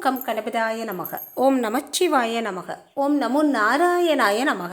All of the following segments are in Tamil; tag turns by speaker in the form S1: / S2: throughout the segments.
S1: கம் கணபதாய நமக. ஓம் நமச்சிவாய நமக. ஓம் நமோ நாராயணாய நமக.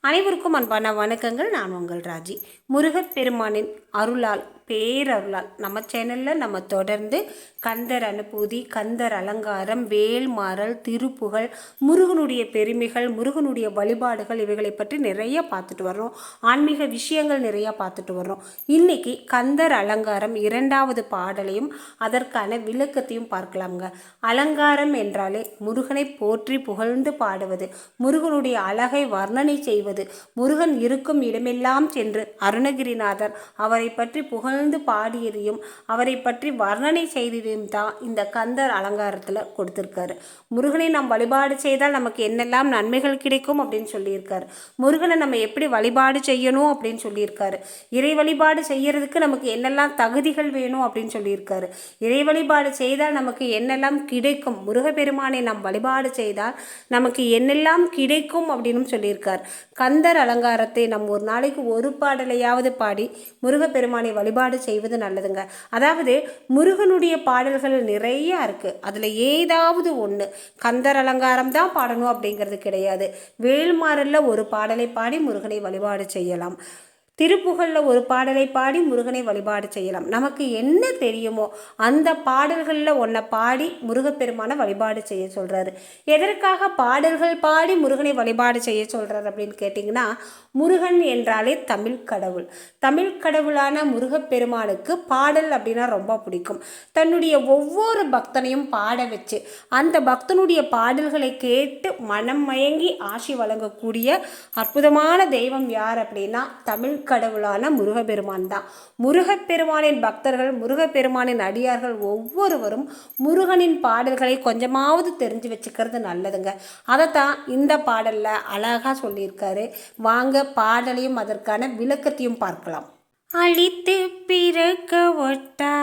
S1: அனைவருக்கும் அன்பான வணக்கங்கள். நான் உங்கள் ராஜி. முருகப்பெருமானின் அருளால் பேரருளால் நம்ம சேனலில் நம்ம தொடர்ந்து கந்தர் அனுபூதி, கந்தர் அலங்காரம், வேல்மாறல், திருப்புகழ், முருகனுடைய பெருமைகள், முருகனுடைய வழிபாடுகள் இவைகளை பற்றி நிறைய பார்த்துட்டு வர்றோம். ஆன்மீக விஷயங்கள் நிறையா பார்த்துட்டு வர்றோம். இன்னைக்கு கந்தர் அலங்காரம் 2வது பாடலையும் அதற்கான விளக்கத்தையும் பார்க்கலாங்க. அலங்காரம் என்றாலே முருகனை போற்றி புகழ்ந்து பாடுவது, முருகனுடைய அழகை வர்ணனை செய்வது, முருகன் இருக்கும் இடமெல்லாம் சென்று அருணகிரிநாதர் அவரை பற்றி புகழ்ந்து பாடியதையும் அவரை பற்றி வர்ணனை செய்ததையும் தான் இந்த கந்தர் அலங்காரத்தில் கொடுத்துருக்காரு. முருகனை நாம் வழிபாடு செய்தால் நமக்கு என்னெல்லாம் நன்மைகள் கிடைக்கும் அப்படின்னு சொல்லியிருக்காரு. முருகனை நம்ம எப்படி வழிபாடு செய்யணும் அப்படின்னு சொல்லியிருக்காரு. இறை வழிபாடு செய்யறதுக்கு நமக்கு என்னெல்லாம் தகுதிகள் வேணும் அப்படின்னு சொல்லியிருக்காரு. இறை வழிபாடு செய்தால் நமக்கு என்னெல்லாம் கிடைக்கும், முருகப்பெருமானை நாம் வழிபாடு செய்தால் நமக்கு என்னெல்லாம் கிடைக்கும் அப்படின்னு சொல்லியிருக்கார். கந்தர் அலங்காரத்தை நம்ம ஒரு நாளைக்கு ஒரு பாடலையாவது பாடி முருகப்பெருமானை வழிபாடு செய்வது நல்லதுங்க. அதாவது முருகனுடைய பாடல்கள் நிறைய இருக்குது. அதில் ஏதாவது ஒன்று கந்தர் அலங்காரம் தான் பாடணும் அப்படிங்கிறது கிடையாது. வேல்மாறல்ல ஒரு பாடலை பாடி முருகனை வழிபாடு செய்யலாம். திருப்புகழில் ஒரு பாடலை பாடி முருகனை வழிபாடு செய்யலாம். நமக்கு என்ன தெரியுமோ அந்த பாடல்களில் ஒன்றை பாடி முருகப்பெருமானை வழிபாடு செய்ய சொல்கிறாரு. எதற்காக பாடல்கள் பாடி முருகனை வழிபாடு செய்ய சொல்கிறார் அப்படின்னு கேட்டிங்கன்னா, முருகன் என்றாலே தமிழ் கடவுள். தமிழ் கடவுளான முருகப்பெருமானுக்கு பாடல் அப்படின்னா ரொம்ப பிடிக்கும். தன்னுடைய ஒவ்வொரு பக்தனையும் பாட வச்சு அந்த பக்தனுடைய பாடல்களை கேட்டு மனம் மயங்கி ஆசி வழங்கக்கூடிய அற்புதமான தெய்வம் யார் அப்படின்னா தமிழ் கடவுளான முருகப்பெருமான் தான். முருகப்பெருமானின் பக்தர்கள், முருகப்பெருமானின் அடியார்கள் ஒவ்வொருவரும் முருகனின் பாடல்களை கொஞ்சமாவது தெரிஞ்சு வச்சுக்கிறது நல்லதுங்க. அதைத்தான் இந்த பாடல்ல அழகா சொல்லியிருக்காரு. வாங்க பாடலையும் அதற்கான விளக்கத்தையும் பார்க்கலாம். அழித்து பிறக்க ஒட்டா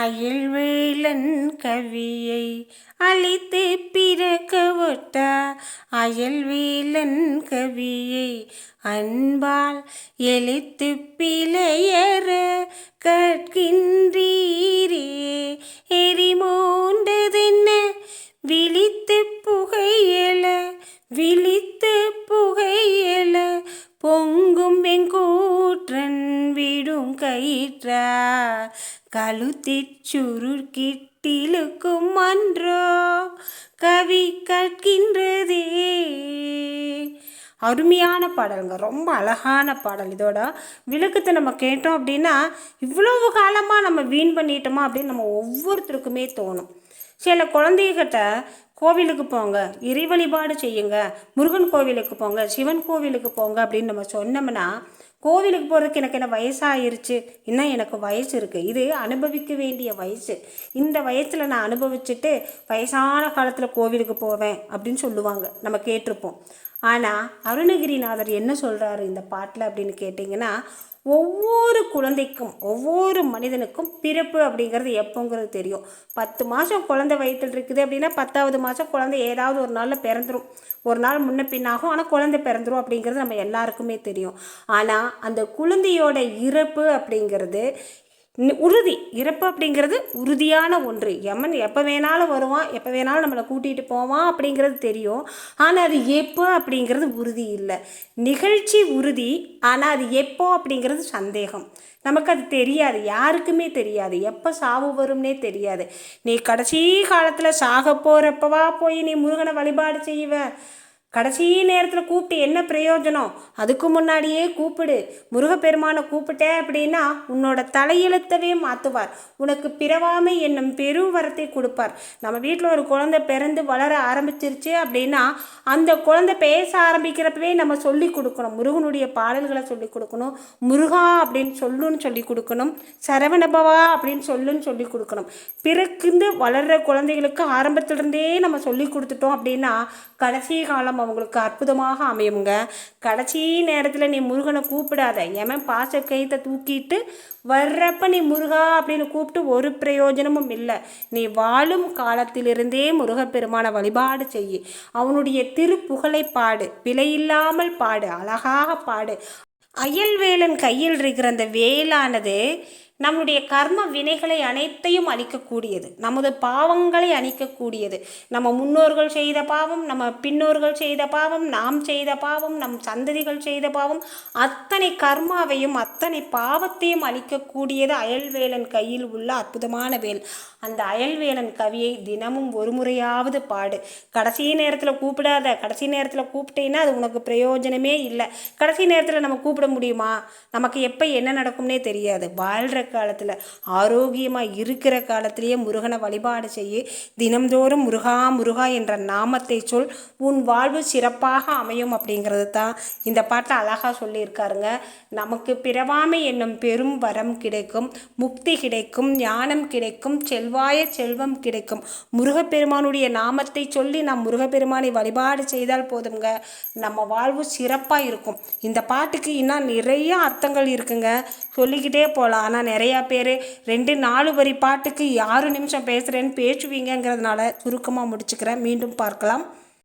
S1: அயல்வேலன் கவியை, அழித்து பிறக்க ஒட்டா அயல்வேலன் கவியை, அன்பால் எழுத்து பிழையற கற்கின்றீரே, எரிமோண்டதென்ன விழித்து புகையல, விழித்து புகையல, பொங்கும் வெங்கூற்றன் விடும் கயிற்றா, கழுத்திற் சுருக்கிட்டிலுக்கும் அன்றோ கவி கற்கின்றதே. அருமையான பாடலுங்க, ரொம்ப அழகான பாடல். இதோட விளக்கத்தை நம்ம கேட்டோம் அப்படின்னா, இவ்வளவு காலமாக நம்ம வீண் பண்ணிட்டோமா அப்படின்னு நம்ம ஒவ்வொருத்தருக்குமே தோணும். சில குழந்தைகிட்ட கோவிலுக்கு போங்க, இறை வழிபாடு செய்யுங்க, முருகன் கோவிலுக்கு போங்க, சிவன் கோவிலுக்கு போங்க அப்படின்னு நம்ம சொன்னோம்னா, கோவிலுக்கு போகிறதுக்கு எனக்கு என்ன வயசாகிருச்சு, இன்னும் எனக்கு வயசு இருக்குது, இது அனுபவிக்க வேண்டிய வயசு, இந்த வயசில் நான் அனுபவிச்சுட்டு வயசான காலத்தில் கோவிலுக்கு போவேன் அப்படின்னு சொல்லுவாங்க, நம்ம கேட்டிருப்போம். ஆனால் அருணகிரிநாதர் என்ன சொல்கிறாரு இந்த பாட்டில் அப்படின்னு கேட்டிங்கன்னா, ஒவ்வொரு குழந்தைக்கும் ஒவ்வொரு மனிதனுக்கும் பிறப்பு அப்படிங்கிறது எப்போங்கிறது தெரியும். 10 மாதம் குழந்தை வயிற்றில் இருக்குது அப்படின்னா 10வது மாதம் குழந்தை ஏதாவது ஒரு நாளில் பிறந்துடும். ஒரு நாள் முன்ன பின்னாகும், ஆனால் குழந்தை பிறந்துடும் அப்படிங்கிறது நம்ம எல்லாருக்குமே தெரியும். ஆனால் அந்த குழந்தையோட இறப்பு அப்படிங்கிறது உறுதி. இறப்பு அப்படிங்கிறது உறுதியான ஒன்று. யமன் எப்போ வேணாலும் வருவான், எப்போ வேணாலும் நம்மளை கூட்டிகிட்டு போவான் அப்படிங்கிறது தெரியும். ஆனால் அது எப்போ அப்படிங்கிறது உறுதி இல்லை. நிகழ்ச்சி உறுதி, ஆனால் அது எப்போ அப்படிங்கிறது சந்தேகம். நமக்கு அது தெரியாது, யாருக்குமே தெரியாது. எப்போ சாவு வரும்னே தெரியாது. நீ கடைசி காலத்தில் சாக போகிறப்பவா போய் நீ முருகனை வழிபாடு செய்வ? கடைசி நேரத்தில் கூப்பிட்டு என்ன பிரயோஜனம்? அதுக்கு முன்னாடியே கூப்பிடு. முருகப்பெருமானை கூப்பிட்டே அப்படின்னா உன்னோட தலையெழுத்தவே மாற்றுவார். உனக்கு பிறவாமை என்னும் பெரும் வரத்தை கொடுப்பார். நம்ம வீட்டில் ஒரு குழந்தை பிறந்து வளர ஆரம்பிச்சிருச்சு அப்படின்னா அந்த குழந்தை பேச ஆரம்பிக்கிறப்பவே நம்ம சொல்லி கொடுக்கணும். முருகனுடைய பாடல்களை சொல்லி கொடுக்கணும். முருகா அப்படின்னு சொல்லுன்னு சொல்லி கொடுக்கணும். சரவணபவா அப்படின்னு சொல்லுன்னு சொல்லி கொடுக்கணும். பிறக்குந்து வளர்கிற குழந்தைகளுக்கு ஆரம்பத்திலிருந்தே நம்ம சொல்லி கொடுத்துட்டோம் அப்படின்னா கடைசி காலம் அவங்களுக்கு அற்புதமாக அமையுங்க. கடைசி நேரத்தில் நீ முருகனை கூப்பிடாத, எவன் பாச கைத்தை தூக்கிட்டு வர்றப்ப நீ முருகா அப்படின்னு கூப்பிட்டு ஒரு பிரயோஜனமும் இல்லை. நீ வாழும் காலத்திலிருந்தே முருகப்பெருமான வழிபாடு செய்யி. அவனுடைய திருப்புகழை பாடு, பிழையில்லாமல் பாடு, அழகாக பாடு. அயல்வேலன் கையில் இருக்கிற அந்த வேலானது நம்முடைய கர்ம வினைகளை அனைத்தையும் அழிக்கக்கூடியது, நமது பாவங்களை அழிக்கக்கூடியது. நம்ம முன்னோர்கள் செய்த பாவம், நம்ம பின்னோர்கள் செய்த பாவம், நாம் செய்த பாவம், நம் சந்ததிகள் செய்த பாவம், அத்தனை கர்மாவையும் அத்தனை பாவத்தையும் அழிக்கக்கூடியது அயல்வேலன் கையில் உள்ள அற்புதமான வேல். அந்த அயல்வேலன் கவியை தினமும் ஒரு முறையாவது பாடு. கடைசி நேரத்தில் கூப்பிடாத, கடைசி நேரத்தில் கூப்பிட்டேன்னா அது உனக்கு பிரயோஜனமே இல்லை. கடைசி நேரத்தில் நம்ம கூப்பிட முடியுமா? நமக்கு எப்போ என்ன நடக்கும்னே தெரியாது. வாழ்கிற காலத்தில், ஆரோக்கியமாக இருக்கிற காலத்திலேயே முருகனை வழிபாடு செய்ய, தினம்தோறும் முருகா முருகா என்ற நாமத்தை சொல், உன் வாழ்வு சிறப்பாக அமையும் அப்படிங்கிறது தான் இந்த பாட்டை அழகாக சொல்லியிருக்காருங்க. நமக்கு பிறவாமை என்னும் பெரும் வரம் கிடைக்கும், முக்தி கிடைக்கும், ஞானம் கிடைக்கும், செல்வாய செல்வம் கிடைக்கும். முருகப்பெருமானுடைய நாமத்தை சொல்லி நாம் முருகப்பெருமானை வழிபாடு செய்தால் போதுங்க, நம்ம வாழ்வு சிறப்பாக இருக்கும். இந்த பாட்டுக்கு இன்னும் நிறைய அர்த்தங்கள் இருக்குங்க, சொல்லிக்கிட்டே போகலாம். ஆனால் நிறையா பேர் 2-4 வரி பாட்டுக்கு 6 நிமிஷம் பேசுகிறேன்னு பேசுவீங்கிறதுனால சுருக்கமாக முடிச்சுக்கிறேன். மீண்டும் பார்க்கலாம்.